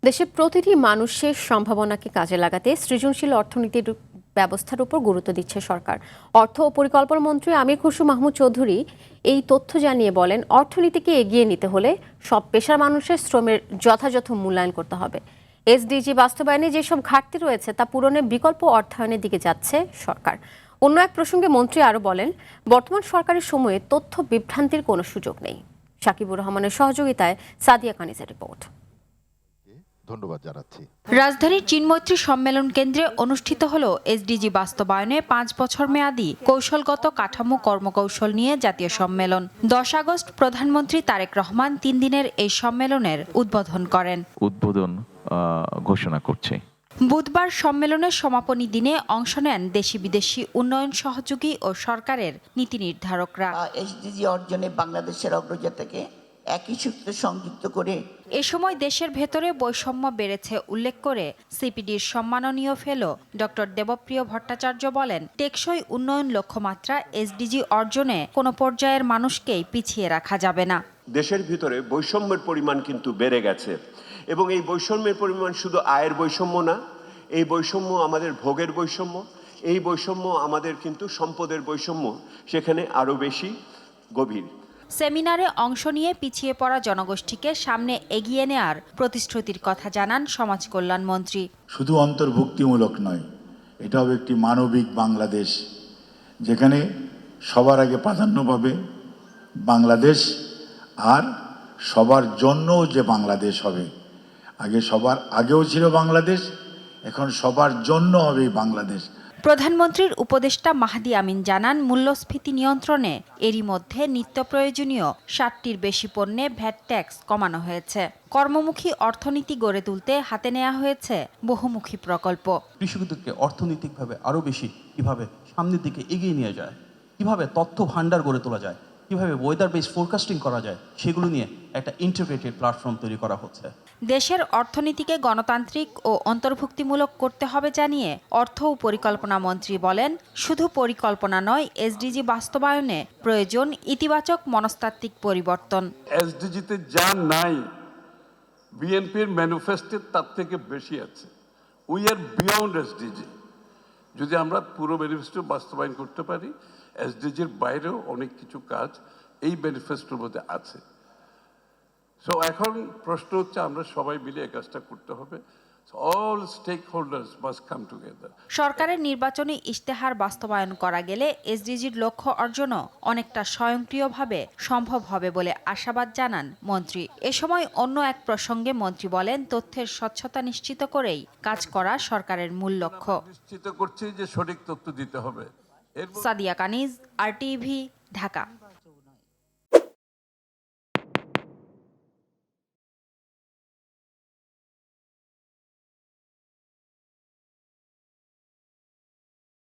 দেশের প্রতিটি মানুষের সম্ভাবনাকে কাজে লাগাতে সৃজনশীল অর্থনীতির ব্যবস্থার উপর গুরুত্ব দিচ্ছে সরকার। অর্থ ও পরিকল্পনা মন্ত্রী আমির খসরু মাহমুদ চৌধুরী এই তথ্য জানিয়ে বলেন, অর্থনীতিকে এগিয়ে নিতে হলে সব পেশার মানুষের শ্রমের যথাযথ মূল্যায়ন করতে হবে। এসডিজি বাস্তবায়নে যেসব ঘাটতি রয়েছে তা পূরণে বিকল্প অর্থায়নের দিকে যাচ্ছে সরকার। অন্য এক প্রসঙ্গে মন্ত্রী আরও বলেন, বর্তমান সরকারের সময়ে তথ্য বিভ্রান্তির কোনো সুযোগ নেই। সাকিবুর রহমানের সহযোগিতায় সাদিয়া কানিজের রিপোর্ট। ধন্যবাদ জানাচ্ছি। রাজধানীর চিন্মৈত্রী সম্মেলন কেন্দ্রে অনুষ্ঠিত হলো এসডিজি বাস্তবায়নে 5 বছর মেয়াদী কৌশলগত কাঠামো কর্মকৌশল নিয়ে জাতীয় সম্মেলন। 10 আগস্ট প্রধানমন্ত্রী তারেক রহমান 3 দিনের এই সম্মেলনের উদ্বোধন করেন। উদ্বোধন ঘোষণা করছে। বুধবার সম্মেলনের সমাপনী দিনে অংশ নেন দেশি বিদেশি উন্নয়ন সহযোগী ও সরকারের নীতি নির্ধারকরা। এসডিজি অর্জনে বাংলাদেশের অগ্রযাত্রাকে একই সূত্রে সংযুক্ত করে এ সময় দেশের ভেতরে বৈষম্য বেড়েছে উল্লেখ করে সিপিডির সম্মাননীয় ফেলো ডক্টর দেবপ্রিয় ভট্টাচার্য বলেন, টেকসই উন্নয়ন লক্ষ্যমাত্রা এসডিজি অর্জনে কোনো পর্যায়ের মানুষকেই পিছিয়ে রাখা যাবে না। দেশের ভিতরে বৈষম্যের পরিমাণ কিন্তু বেড়ে গেছে এবং এই বৈষম্যের পরিমাণ শুধু আয়ের বৈষম্য না, এই বৈষম্য আমাদের ভোগের বৈষম্য, এই বৈষম্য আমাদের কিন্তু সম্পদের বৈষম্য, সেখানে আরও বেশি গভীর। সেমিনারে অংশ নিয়ে পিছিয়ে পড়া জনগোষ্ঠীকে সামনে এগিয়ে নেয়ার প্রতিশ্রুতির কথা জানান সমাজ কল্যাণ মন্ত্রী। শুধু অন্তর্ভুক্তিমূলক নয়, এটা হবে একটি মানবিক বাংলাদেশ, যেখানে সবার আগে প্রাধান্য পাবে বাংলাদেশ, আর সবার জন্যও যে বাংলাদেশ হবে। আগে সবার আগেও ছিল বাংলাদেশ, এখন সবার জন্য হবে বাংলাদেশ। প্রধানমন্ত্রীর উপদেষ্টা মাহদি আমিন জানান, মূল্যস্ফীতি নিয়ন্ত্রণে এরই মধ্যে নিত্য প্রয়োজনীয় 60টির বেশি পণ্যে ভ্যাট ট্যাক্স কমানো হয়েছে। কর্মমুখী অর্থনীতি গড়ে তুলতে হাতে নেওয়া হয়েছে বহুমুখী প্রকল্প। কৃষকদেরকে অর্থনৈতিকভাবে আরও বেশি কিভাবে সামনের দিকে এগিয়ে নিয়ে যায়, কিভাবে তথ্য ভান্ডার গড়ে তোলা যায়, কিভাবে ওয়েদার বেস ফোরকাস্টিং করা যায়, সেগুলো নিয়ে একটা ইন্টিগ্রেটেড প্ল্যাটফর্ম তৈরি করা হচ্ছে। দেশের অর্থনীতিকে গণতান্ত্রিক ও অন্তর্ভুক্তিমূলক করতে হবে জানিয়ে অর্থ ও পরিকল্পনা মন্ত্রী বলেন, শুধু পরিকল্পনা নয়, এসডিজি বাস্তবায়নে প্রয়োজন ইতিবাচক মনস্তাত্ত্বিক পরিবর্তন। এসডিজিতে যা নাই বিএনপির ম্যানিফেস্টোর তার থেকে বেশি আছে। We are beyond SDG. যদি আমরা পুরো ম্যানিফেস্টো বাস্তবায়ন করতে পারি, এসডিজির বাইরেও অনেক কিছু কাজ এই ম্যানিফেস্টোর মধ্যে আছে। সো এখন প্রশ্ন হচ্ছে, আমরা সবাই মিলে এই কাজটা করতে হবে। All stakeholders must come together. সরকারের নির্বাচনী ইশতেহার বাস্তবায়ন করা গেলে এসডিজির লক্ষ্য অর্জনও অনেকটা স্বয়ংক্রিয়ভাবে সম্ভব হবে বলে আশাবাদ জানান মন্ত্রী। এ সময় অন্য এক প্রসঙ্গে মন্ত্রী বলেন, তথ্যের স্বচ্ছতা নিশ্চিত করেই কাজ করা সরকারের মূল লক্ষ্য। নিশ্চিত করছি যে সঠিক তথ্য দিতে হবে। সাদিয়া কানিজ, RTV, ঢাকা।